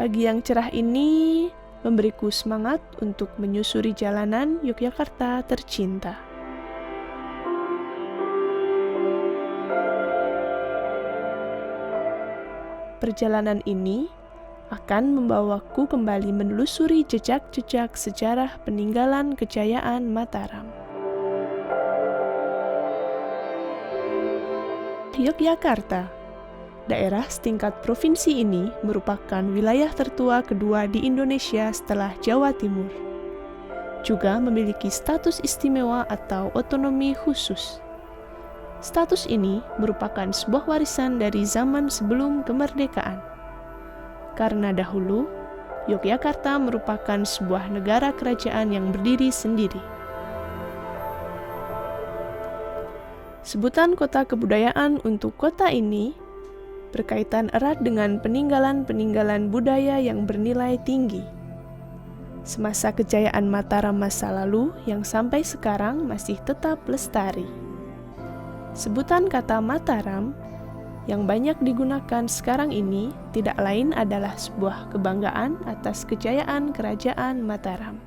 Pagi yang cerah ini memberiku semangat untuk menyusuri jalanan Yogyakarta tercinta. Perjalanan ini akan membawaku kembali menelusuri jejak-jejak sejarah peninggalan kejayaan Mataram. Yogyakarta, daerah setingkat provinsi ini merupakan wilayah tertua kedua di Indonesia setelah Jawa Timur. Juga memiliki status istimewa atau otonomi khusus. Status ini merupakan sebuah warisan dari zaman sebelum kemerdekaan. Karena dahulu, Yogyakarta merupakan sebuah negara kerajaan yang berdiri sendiri. Sebutan kota kebudayaan untuk kota ini berkaitan erat dengan peninggalan-peninggalan budaya yang bernilai tinggi. Semasa kejayaan Mataram masa lalu yang sampai sekarang masih tetap lestari. Sebutan kata Mataram yang banyak digunakan sekarang ini tidak lain adalah sebuah kebanggaan atas kejayaan Kerajaan Mataram.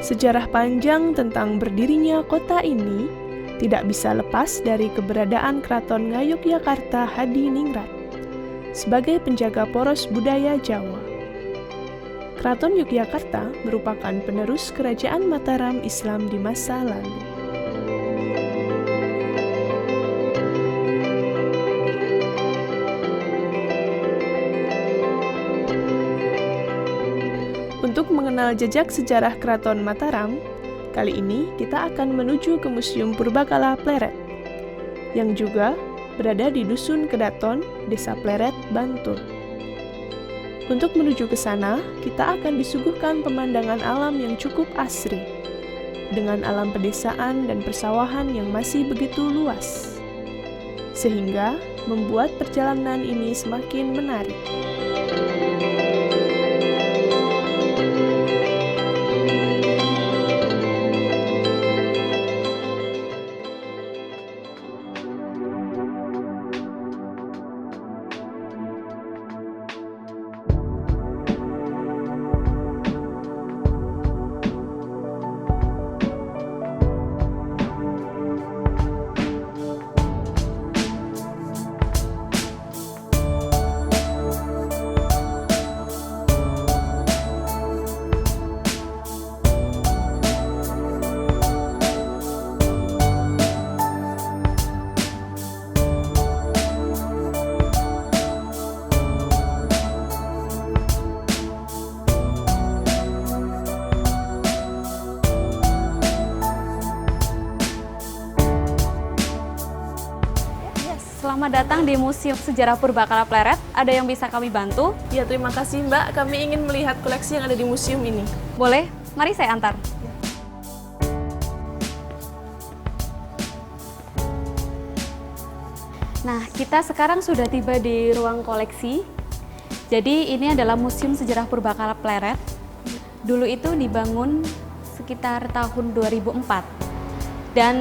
Sejarah panjang tentang berdirinya kota ini tidak bisa lepas dari keberadaan Keraton Ngayogyakarta Hadiningrat sebagai penjaga poros budaya Jawa. Keraton Yogyakarta merupakan penerus Kerajaan Mataram Islam di masa lalu. Untuk mengenal jejak sejarah Keraton Mataram, kali ini kita akan menuju ke Museum Purbakala Pleret, yang juga berada di Dusun Kedaton, Desa Pleret, Bantul. Untuk menuju ke sana, kita akan disuguhkan pemandangan alam yang cukup asri, dengan alam pedesaan dan persawahan yang masih begitu luas, sehingga membuat perjalanan ini semakin menarik. Selamat datang di Museum Sejarah Purbakala Pleret. Ada yang bisa kami bantu? Ya, terima kasih Mbak. Kami ingin melihat koleksi yang ada di museum ini. Boleh, mari saya antar. Nah, kita sekarang sudah tiba di ruang koleksi. Jadi ini adalah Museum Sejarah Purbakala Pleret. Dulu itu dibangun sekitar tahun 2004 dan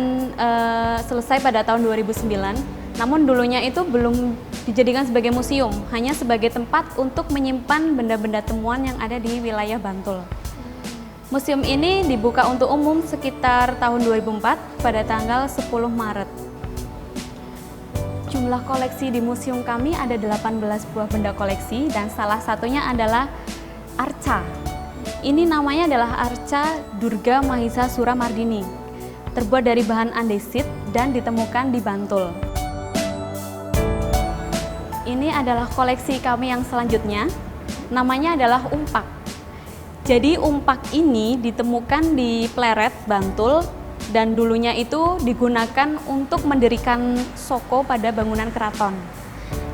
selesai pada tahun 2009. Namun dulunya itu belum dijadikan sebagai museum, hanya sebagai tempat untuk menyimpan benda-benda temuan yang ada di wilayah Bantul. Museum ini dibuka untuk umum sekitar tahun 2004 pada tanggal 10 Maret. jumlah koleksi di museum kami ada 18 buah benda koleksi dan salah satunya adalah arca. Ini namanya adalah arca Durga Mahisa Suramardini. Terbuat dari bahan andesit dan ditemukan di Bantul. Ini adalah koleksi kami yang selanjutnya, namanya adalah umpak. Jadi umpak ini ditemukan di Pleret, Bantul, dan dulunya itu digunakan untuk mendirikan soko pada bangunan keraton.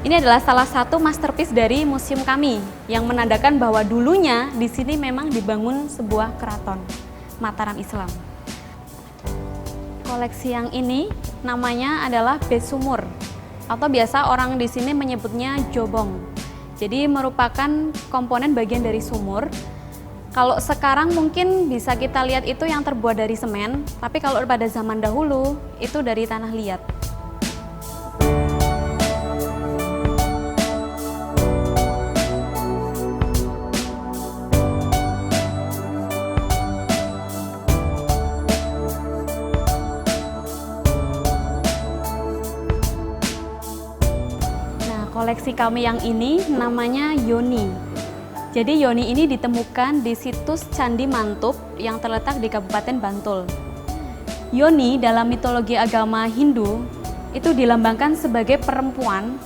Ini adalah salah satu masterpiece dari museum kami yang menandakan bahwa dulunya di sini memang dibangun sebuah keraton Mataram Islam. Koleksi yang ini namanya adalah Besumur atau biasa orang di sini menyebutnya jobong. Jadi merupakan komponen bagian dari sumur. Kalau sekarang mungkin bisa kita lihat itu yang terbuat dari semen, tapi kalau pada zaman dahulu itu dari tanah liat. Nah, koleksi kami yang ini namanya Yoni. Jadi Yoni ini ditemukan di situs Candi Mantup yang terletak di Kabupaten Bantul. Yoni dalam mitologi agama Hindu itu dilambangkan sebagai perempuan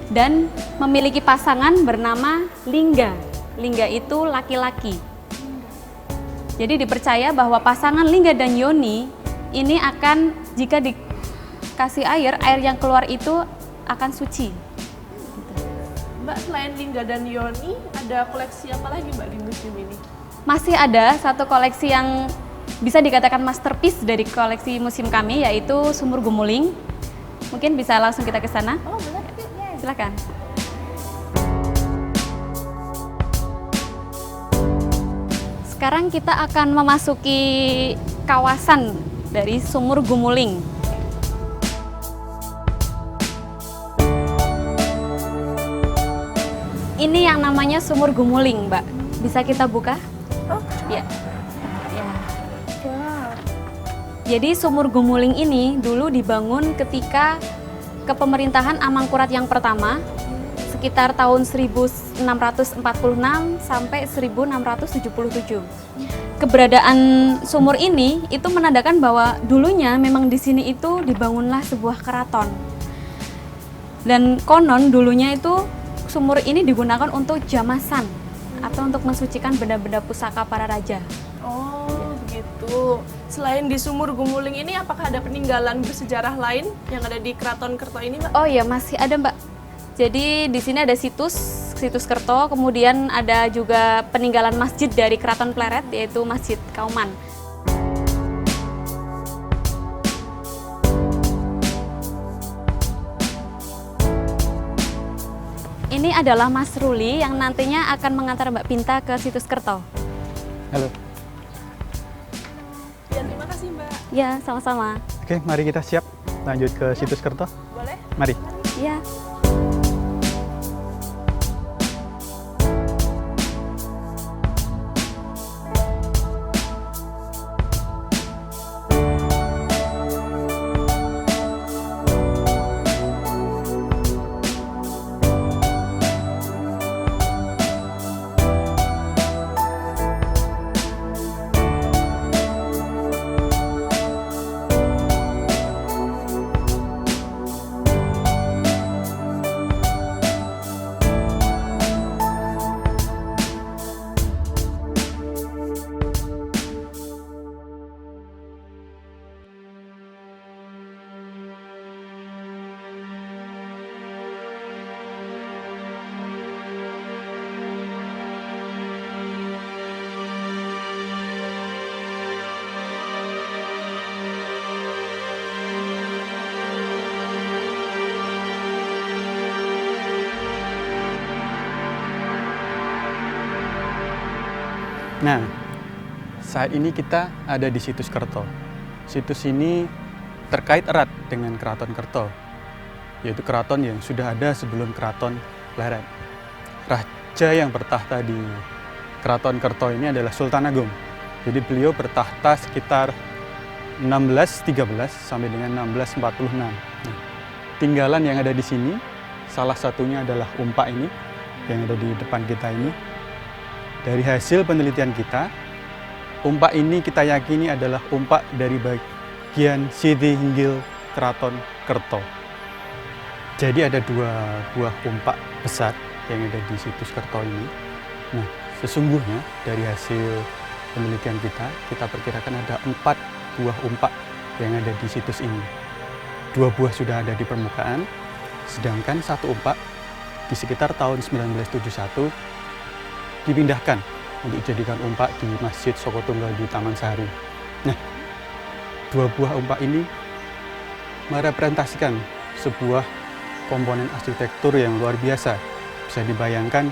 dan memiliki pasangan bernama Lingga. Lingga itu laki-laki. Jadi dipercaya bahwa pasangan Lingga dan Yoni ini akan jika dikasih air yang keluar itu akan suci. Mbak, selain Lingga dan Yoni, ada koleksi apa lagi Mbak di museum ini? Masih ada satu koleksi yang bisa dikatakan masterpiece dari koleksi museum kami, yaitu Sumur Gumuling. Mungkin bisa langsung kita ke sana. Oh, boleh. Silakan. Sekarang kita akan memasuki kawasan dari Sumur Gumuling. Ini yang namanya Sumur Gumuling, Mbak. Bisa kita buka? Oh, ya. Ya. Wow. Jadi Sumur Gumuling ini dulu dibangun ketika kepemerintahan Amangkurat yang pertama, sekitar tahun 1646 sampai 1677. Keberadaan sumur ini itu menandakan bahwa dulunya memang di sini itu dibangunlah sebuah keraton. Dan konon dulunya itu sumur ini digunakan untuk jamasan atau untuk mensucikan benda-benda pusaka para raja. Oh, begitu. Selain di Sumur Gumuling ini, apakah ada peninggalan bersejarah lain yang ada di Keraton Kerto ini, Mbak? Oh iya, masih ada, Mbak. Jadi di sini ada situs Kerto, kemudian ada juga peninggalan masjid dari Keraton Pleret, yaitu Masjid Kauman. Ini adalah Mas Ruli yang nantinya akan mengantar Mbak Pinta ke situs Kerto. Halo. Ya, terima kasih Mbak. Ya, sama-sama. Oke, mari kita siap lanjut ke situs Kerto. Boleh? Mari. Ya. Nah, saat ini kita ada di situs Kerto. Situs ini terkait erat dengan Keraton Kerto, yaitu keraton yang sudah ada sebelum Keraton Pleret. Raja yang bertahta di Keraton Kerto ini adalah Sultan Agung. Jadi beliau bertahta sekitar 1613 sampai dengan 1646. Nah, tinggalan yang ada di sini, salah satunya adalah umpak ini yang ada di depan kita ini. Dari hasil penelitian kita, umpak ini kita yakini adalah umpak dari bagian Siti Hinggil Keraton Kerto. Jadi ada 2 buah umpak besar yang ada di situs Kerto ini. Nah, sesungguhnya dari hasil penelitian kita perkirakan ada 4 buah umpak yang ada di situs ini. 2 buah sudah ada di permukaan, sedangkan 1 umpak di sekitar tahun 1971 dipindahkan untuk dijadikan umpak di Masjid Soko Tunggal di Taman Sari. Nah, 2 buah umpak ini merepresentasikan sebuah komponen arsitektur yang luar biasa. Bisa dibayangkan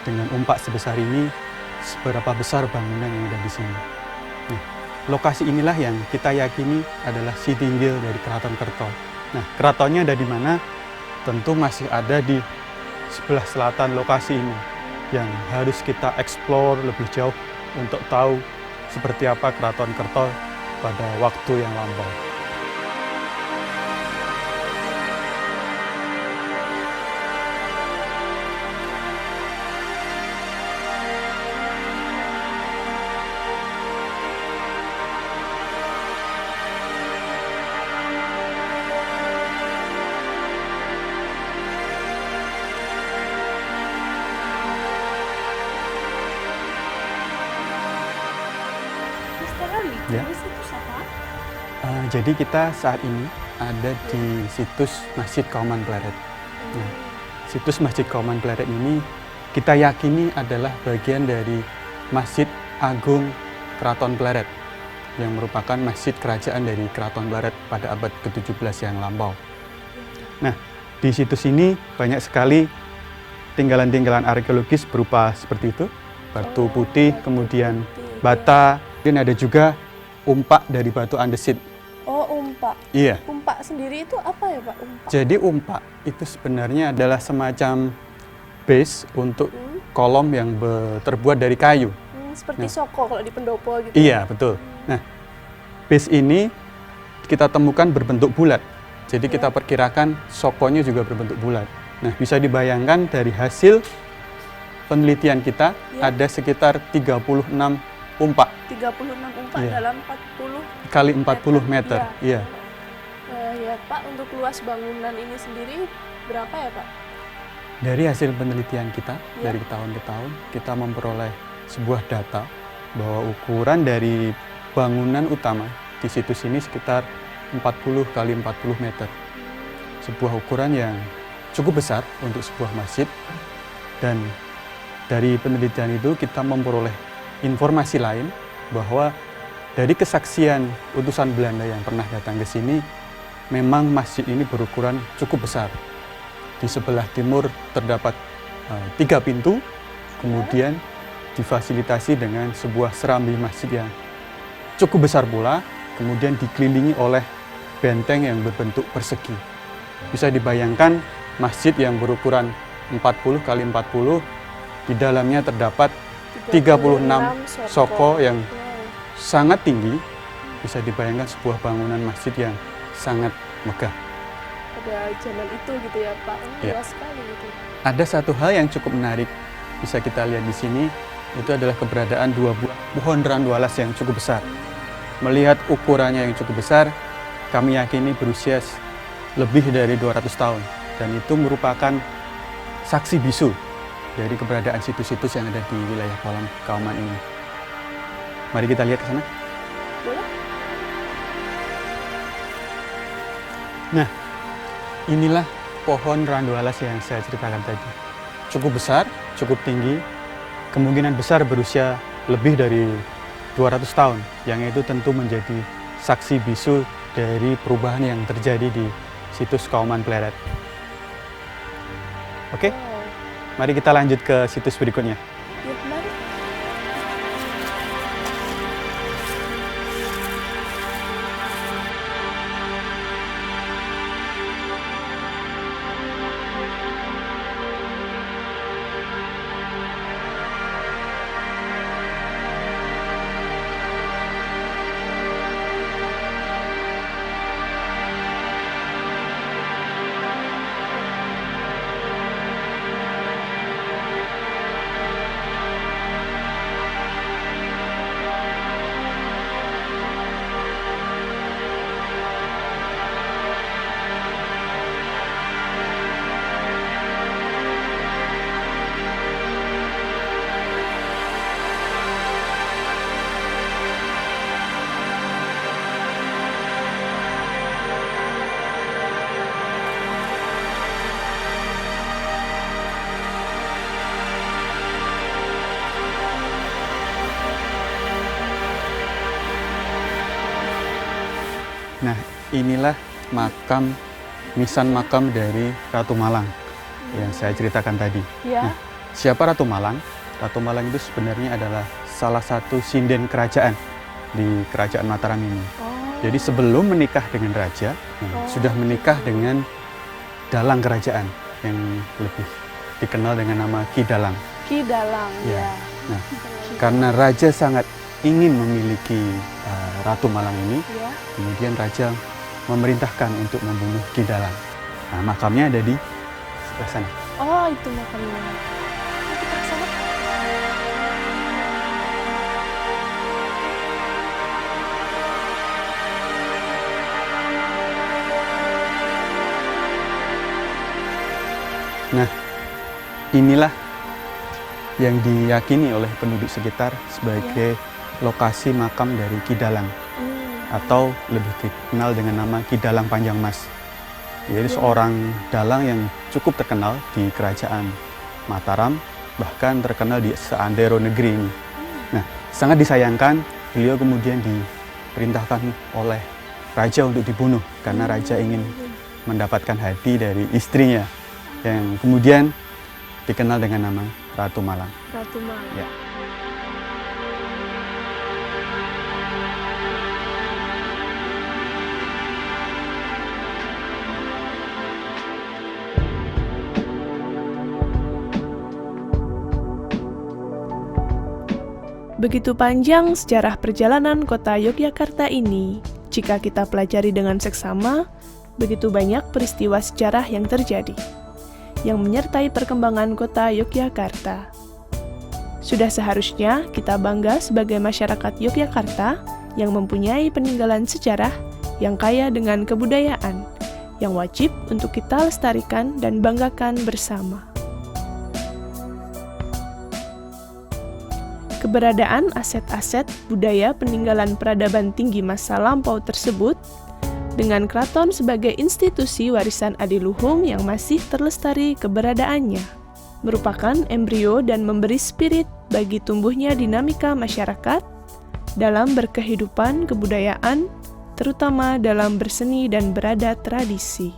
dengan umpak sebesar ini, seberapa besar bangunan yang ada di sini. Nah, lokasi inilah yang kita yakini adalah Siti Hinggil dari Keraton Kerto. Nah, keratonnya ada di mana? Tentu masih ada di sebelah selatan lokasi ini yang harus kita eksplor lebih jauh untuk tahu seperti apa Keraton Kerto pada waktu yang lampau. Ya. Jadi kita saat ini ada di situs Masjid Kauman Pleret. Nah, situs Masjid Kauman Pleret ini kita yakini adalah bagian dari Masjid Agung Keraton Pleret yang merupakan masjid kerajaan dari Keraton Pleret pada abad ke-17 yang lampau. Nah, di situs ini banyak sekali tinggalan-tinggalan arkeologis berupa seperti itu, batu putih, kemudian bata, dan ada juga umpak dari batu andesit. Oh, umpak. Iya. Umpak sendiri itu apa ya, Pak? Umpak. Jadi umpak itu sebenarnya adalah semacam base untuk kolom yang terbuat dari kayu. Seperti soko kalau di pendopo gitu. Iya, betul. Nah, base ini kita temukan berbentuk bulat. Jadi kita perkirakan sokonya juga berbentuk bulat. Nah, bisa dibayangkan dari hasil penelitian kita ada sekitar 36 umpak. 36 umpak dalam 40 kali 40 meter. Iya. Ya, Pak, untuk luas bangunan ini sendiri berapa ya, Pak? Dari hasil penelitian kita dari tahun ke tahun, kita memperoleh sebuah data bahwa ukuran dari bangunan utama di situs ini sekitar 40 kali 40 meter. Sebuah ukuran yang cukup besar untuk sebuah masjid. Dan dari penelitian itu kita memperoleh informasi lain bahwa dari kesaksian utusan Belanda yang pernah datang ke sini, memang masjid ini berukuran cukup besar. Di sebelah timur terdapat 3 pintu, kemudian difasilitasi dengan sebuah serambi masjid yang cukup besar pula, kemudian dikelilingi oleh benteng yang berbentuk persegi. Bisa dibayangkan masjid yang berukuran 40 kali 40, di dalamnya terdapat 36 soko yang sangat tinggi. Bisa dibayangkan sebuah bangunan masjid yang sangat megah. Pada zaman itu gitu ya, Pak. Luas sekali gitu. Ada satu hal yang cukup menarik bisa kita lihat di sini, itu adalah keberadaan 2 buah pohon randualas yang cukup besar. Melihat ukurannya yang cukup besar, kami yakini berusia lebih dari 200 tahun. Dan itu merupakan saksi bisu dari keberadaan situs-situs yang ada di wilayah Kauman ini. Mari kita lihat ke sana. Boleh? Nah, inilah pohon randualas yang saya ceritakan tadi. Cukup besar, cukup tinggi, kemungkinan besar berusia lebih dari 200 tahun, yang itu tentu menjadi saksi bisu dari perubahan yang terjadi di situs Kauman Pleret. Oke? Mari kita lanjut ke situs berikutnya. Ya, mari. Nah, inilah nisan makam dari Ratu Malang yang saya ceritakan tadi. Ya. Nah, siapa Ratu Malang? Ratu Malang itu sebenarnya adalah salah satu sinden kerajaan di Kerajaan Mataram ini. Jadi sebelum menikah dengan raja, sudah menikah dengan dalang kerajaan yang lebih dikenal dengan nama Ki Dalang. Ki Dalang, Ya. Nah, karena raja sangat ingin memiliki Ratu Malang ini, ya. kemudian raja memerintahkan untuk membunuh Ki Dalang. Nah, makamnya ada di sebelah sana. Oh, itu makamnya. Kita ke sana. Nah, inilah yang diyakini oleh penduduk sekitar sebagai lokasi makam dari Ki Dalang, atau lebih dikenal dengan nama Ki Dalang Panjang Mas. Jadi seorang dalang yang cukup terkenal di Kerajaan Mataram, bahkan terkenal di seantero negeri ini. Nah, sangat disayangkan beliau kemudian diperintahkan oleh raja untuk dibunuh karena raja ingin mendapatkan hati dari istrinya yang kemudian dikenal dengan nama Ratu Malang. Ratu Malang. Ya. Begitu panjang sejarah perjalanan kota Yogyakarta ini. Jika kita pelajari dengan seksama, begitu banyak peristiwa sejarah yang terjadi, yang menyertai perkembangan kota Yogyakarta. Sudah seharusnya kita bangga sebagai masyarakat Yogyakarta yang mempunyai peninggalan sejarah yang kaya dengan kebudayaan, yang wajib untuk kita lestarikan dan banggakan bersama. Keberadaan aset-aset budaya peninggalan peradaban tinggi masa lampau tersebut, dengan keraton sebagai institusi warisan adiluhung yang masih terlestari keberadaannya, merupakan embrio dan memberi spirit bagi tumbuhnya dinamika masyarakat dalam berkehidupan kebudayaan, terutama dalam berseni dan beradat tradisi.